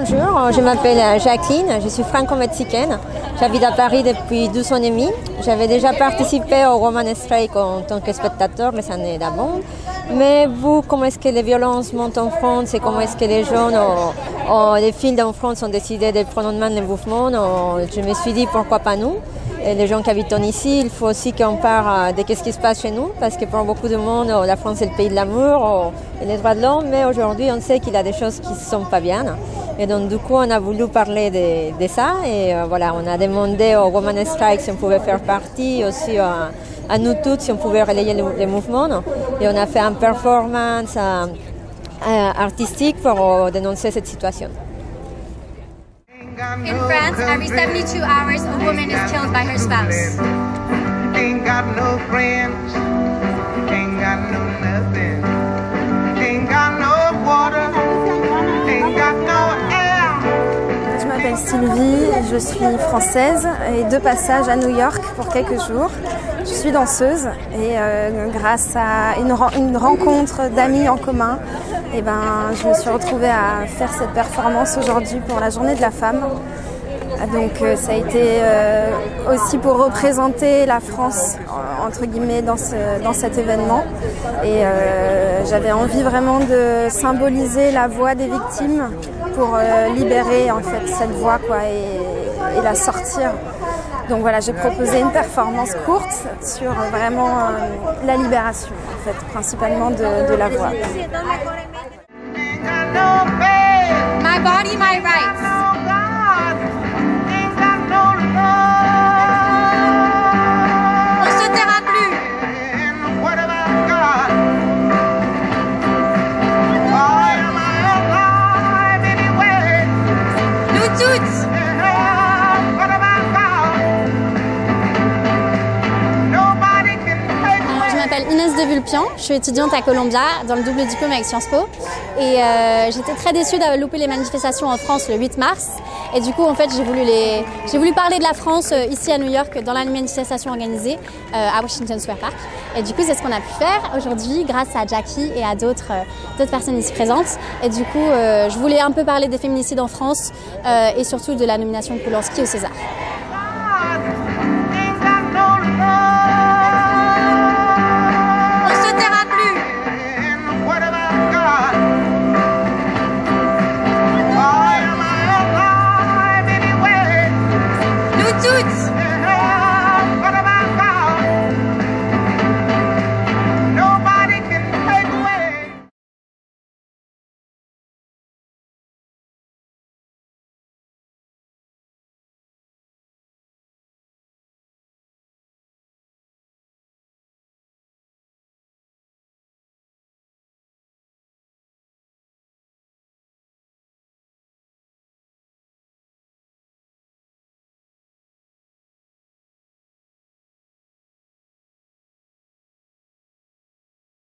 bonjour, je m'appelle Jacqueline, je suis franco-mexicaine. J'habite à Paris depuis 12 ans et demi. J'avais déjà participé au Woman Strike en tant que spectateur les années d'avant. Mais vous, comment est-ce que les violences montent en France et comment est-ce que les jeunes, les filles en France ont décidé de prendre en main le mouvement, je me suis dit pourquoi pas nous. Et les gens qui habitent ici, il faut aussi qu'on parle de ce qui se passe chez nous, parce que pour beaucoup de monde, la France est le pays de l'amour et les droits de l'homme, mais aujourd'hui on sait qu'il y a des choses qui ne sont pas bien. Et donc du coup on a voulu parler de ça et voilà, on a demandé au Women Strike si on pouvait faire partie, aussi à nous toutes si on pouvait relayer le mouvement. Et on a fait une performance artistique pour dénoncer cette situation. In France, every 72 hours, a woman is killed by her spouse. Ain't got no friends, ain't got no nothing, ain't got no water, ain't got no air. Je m'appelle Sylvie, je suis française et de passage à New York pour quelques jours. Je suis danseuse et grâce à une rencontre d'amis en commun, je me suis retrouvée à faire cette performance aujourd'hui pour la Journée de la Femme. Donc ça a été aussi pour représenter la France entre guillemets dans cet événement et j'avais envie vraiment de symboliser la voix des victimes pour libérer en fait cette voix et la sortir. Donc voilà, j'ai proposé une performance courte sur vraiment la libération en fait, principalement de la voix. My body, my rights. On se taira plus. Nous toutes. Je m'appelle Inès de Vulpian, je suis étudiante à Columbia dans le double diplôme avec Sciences Po et j'étais très déçue d'avoir loupé les manifestations en France le 8 mars et du coup en fait j'ai voulu parler de la France ici à New York dans la manifestation organisée à Washington Square Park et du coup c'est ce qu'on a pu faire aujourd'hui grâce à Jackie et à d'autres personnes ici présentes et du coup je voulais un peu parler des féminicides en France et surtout de la nomination de Polanski au César.